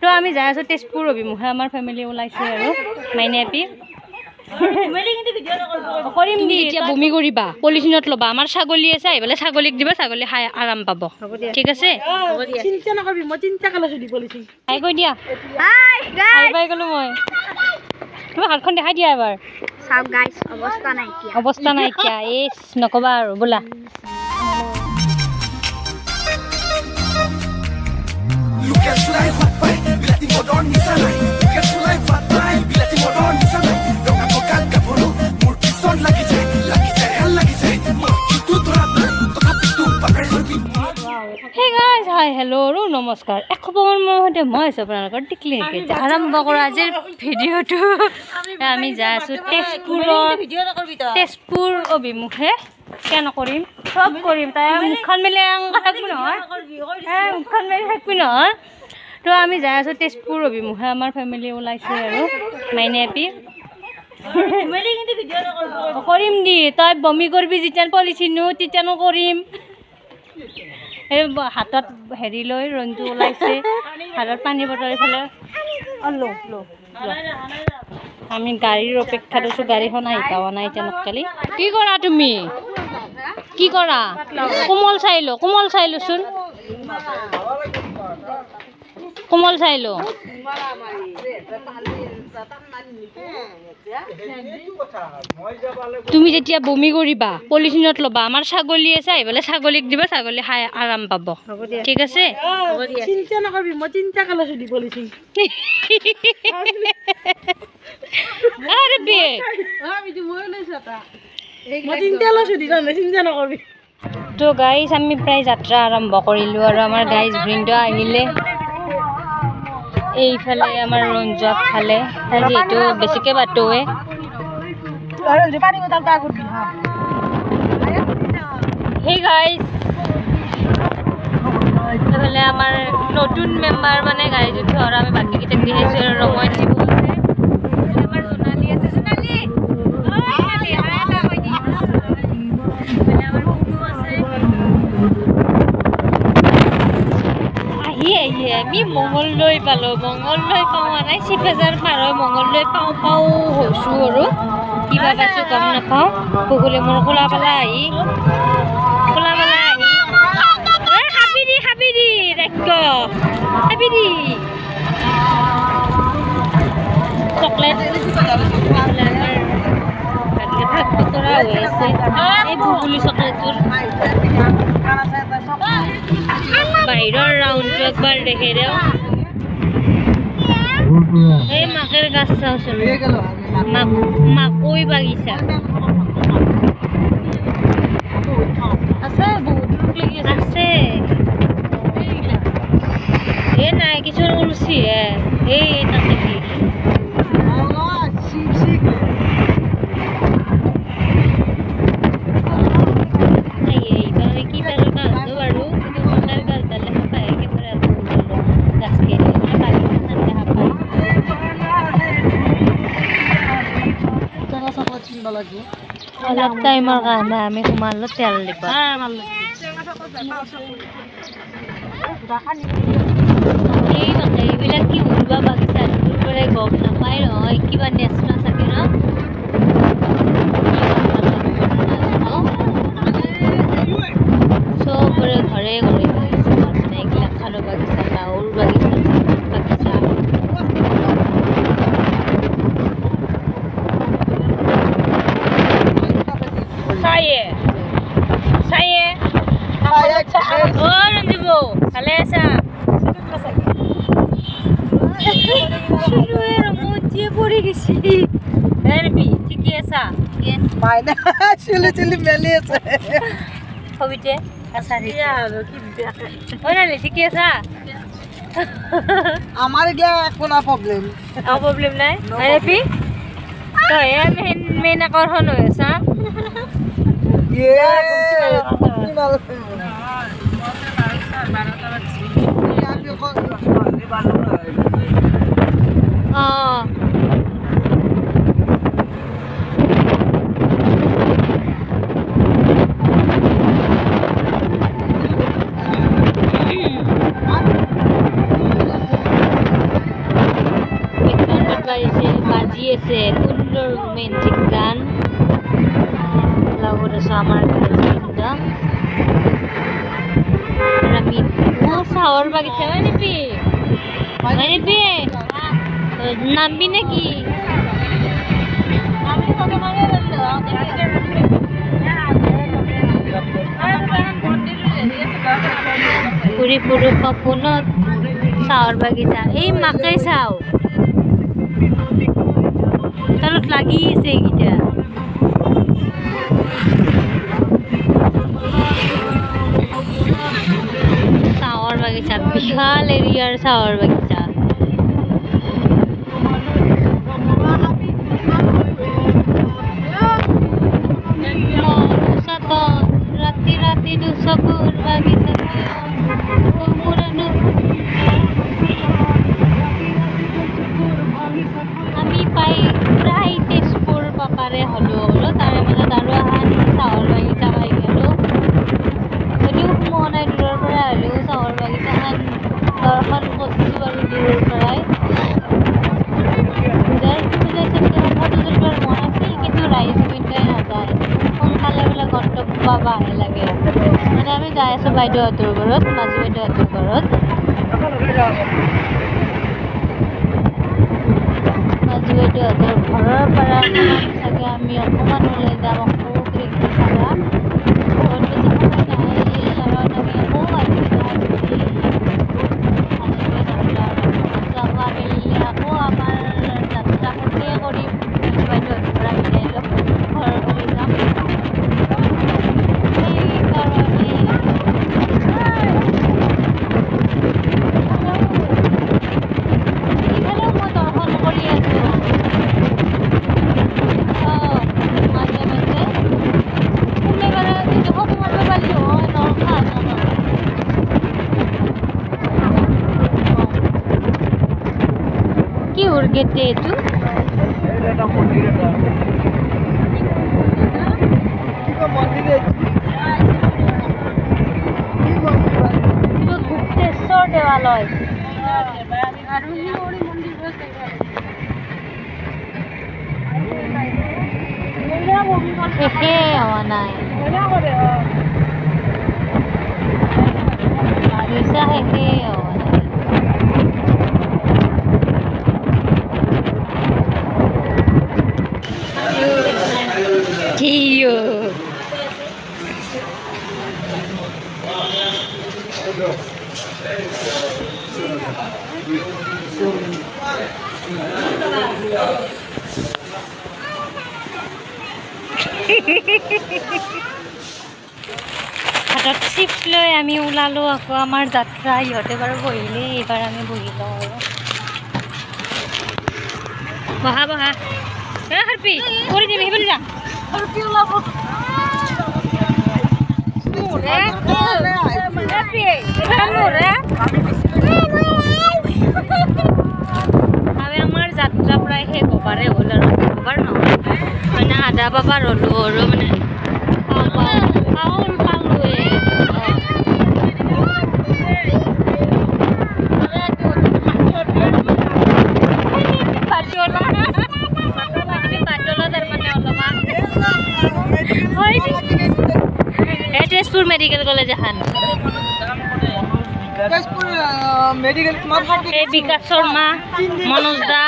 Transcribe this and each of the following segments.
তো আমি যাই আছো তেজপুৰ অভিমুখে আমাৰ ফেমিলি ওলাইছে আৰু মাইনে আপি কৰিম দি এতিয়া বমি কৰিবা পলিথিনত ল'বা আমাৰ ছাগলী আছে আহিবলৈ ছাগলীক দিবা ছাগলী খাই আৰাম পাব ঠিক আছে চিন্তা নকৰিবি মই চিন্তা কৰিছো দি পলিথিন হাই কৈ দিয়া হাই গাইস বাই গলো মই তুমি হাতখন দেখাই দিয়া এবাৰ সব গাইস অৱস্থা নাইকিয়া এই নকবা আৰু বলা Hey guys, hi, hello, নমস্কাৰ একখবৰ মতে মই আছো আপোনালোকৰ টিকলি আৰম্ভ কৰা আজিৰ ভিডিঅ'টো আমি যাই আছো তেজপুৰ অভিমুখে কেন কৰিম সব কৰিম তাই মুখখন মেলি আংকা থাকবি নহয় মুখখন মেলি থাকবি নহয় তো আমি যাই আছো তেজপুৰ অভিমুখে আমাৰ ফেমিলি ওলাইছে আৰু মাইনে আপি কৰিম দি তই বমি কৰিবি যেতিয়া পলিথিনো তেতিয়ানো কৰিম হাতত হেৰি লৈ ৰঞ্জু ওলাইছে হাতত পানী বটল এইফালে আমি গাড়ীৰ অপেক্ষাত আছো গাড়ীখন আহি পোৱা নাই তেনেকালি কি কৰা তুমি কি কৰা কোমল চাই লোচোন কোমল চাই লো তুমি যেতিয়া বমি কৰিবা পলিথিনত ল'বা আমাৰ ছাগলী আছে আহিবলৈ ছাগলীক দিবা ছাগলী খাই আৰাম পাব ঠিক আছে চিন্তা নকৰিবি মই চিন্তা কৰিছো দি পলিথিন আৰে বে মই চিন্তা লৈছো দি চিন্তা নকৰিবি তো গাইজ আমি প্ৰায় যাত্ৰা আৰম্ভ কৰিলো আৰু আমাৰ গাইজ বৃন্দ আহিলে এইফালে আমাৰ ৰঞ্জক ফালে যিহেতু বেছিকে বাটৱে সেই গাইজ এইফালে আমাৰ নতুন মেম্বাৰ মানে গাড়ীত উঠি আৰু আমি বাকীকেইটাক দি আহিছোঁ আৰু ৰঙৰ দিব আছে আমাৰ জোনালী আছে জোনালী আমি মঙলদৈ পালোঁ মঙলদৈ পোৱা নাই চিপেজাৰ পাৰ হৈ মঙলদৈ পাওঁ হৈছোঁ আৰু কিবা পাইছোঁ গম নাপাওঁ বগলী মোৰ কোলা পালা আহি খাবি দি চকলেট ভাগ বতৰা হৈ আছে এই বগলী চকলেটটোৰ বাহিৰৰ ৰাউণ্ডটো একবাৰ দেখে দেও এই মাকেৰ গাছ চাওচোন মাকৈ বাগিচা আছে বহুত লাগি আছে এই নাই কিছুমান উলচিহে এই তাতে কি অলপ টাইমৰ কাৰণে আমি সোমালো তেল দিব এইবিলাক কি উৰিবা বাগিচা গম নাপায় নহয় কিবা নেচনা চাগে ন চবৰে ঘৰে ঘৰে বাগিচা মানে এইবিলাক খালো বাগিচা লাওৰ বাগিচা ভালে আছা পৰি গেছি ঠিকে আছা মেলি আছে সবিতে ঠিকে আছা আমাৰ কোনো প্ৰবলেম নাই হেপি তই মেইন আকৰ্ষণ হৈ আছা বাজিছে সুন্দৰ ৰোমেণ্টিক গান লগত আছে আমাৰ গাইজা আমি চাহৰ বাগিচা মানিবি নামবি নেকি ঘূৰি ফুৰো সপোনত চাহৰ বাগিচা এই মাকে চাও তলত লাগি আছে এইকেইটা চাহৰ বাগিচা বিশাল এৰিয়াৰ চাহৰ বাগিচা ৰাতি ৰাতি দুচকুৰ বাগিচা আমি পাই প্ৰায় তেজপুৰ পাপাৰে হ'লো তাৰে মাজত আৰু এখন চাহৰ বাগিচা পাই গ'লো যদিও সোমোৱা নাই দূৰৰ পৰা হ'লেও চাহৰ বাগিচাখন দৰ্শন কৰিছোঁ বাৰু দূৰৰ পৰাই ফটো তুলিবৰ মন আছিল কিন্তু ৰাইজ উইণ্ডাই নাযায় সোনকালে বোলে গন্তব্য পাবাহে লাগে মানে আমি যাই আছোঁ বাইদেউহঁতৰ ঘৰত মাজু বাইদেউহঁতৰ ঘৰত মাজু বাইদেউহঁতৰ ঘৰৰ পৰা চাগে আমি অকণমান ওলাই যাম আকৌ ক্ৰিকেট খেলা বহুত বেছি সময় নাই কাৰণ আমি আকৌ যাবা মেলিলে আকৌ আমাৰ যাত্ৰা শেষে কৰিম বাইদেউহঁতৰ পৰা বিদায় ল'ম ঘৰৰ ফালে যাম গেটে এইটো গুপ্তেশ্বৰ দেৱালয় শেষে হোৱা নাই শেষে হোৱা নাই Kiyo. হাতত চিপছ লৈ আমি ওলালো আকৌ আমাৰ যাত্ৰা ইহঁতে বাৰু বহিলে এইবাৰ আমি বহি লওঁ আৰু বহা বহা হাৰপি কৰি দিবি সেইবুলি যা হাৰপি ওলাব আমাৰ যাত্ৰা প্ৰায় শেষ হবাৰে হ'ল আৰু হবাৰ নহয় মানে আধা পাবাৰ হ'লো আৰু মানে তেজপুৰ মেডিকেল কলেজ এখন এই বিকাশ শৰ্মা মনোজ দা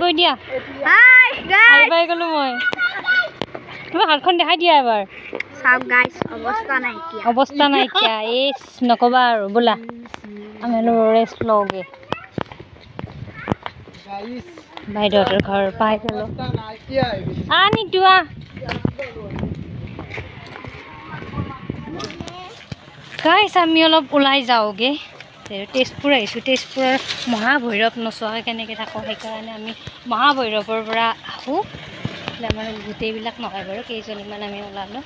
গৈ দিয়া বাই গলো মই তোমাক হাতখন দেখাই দিয়া এবাৰ অৱস্থা নাইকিয়া এই নকবা আৰু বোলা আমি ৰেষ্ট লওঁগে বাইদেউহঁতৰ ঘৰ পাই গলো নিদোৱা গাইছ আমি অলপ ওলাই যাওঁগে তেজপুৰ আহিছোঁ তেজপুৰৰ মহাভৈৰৱ নোচোৱাকৈ কেনেকৈ থাকোঁ সেইকাৰণে আমি মহাভৈৰৱৰ পৰা আহোঁ আমাৰ গোটেইবিলাক নহয় বাৰু কেইজনীমান আমি ওলালোঁ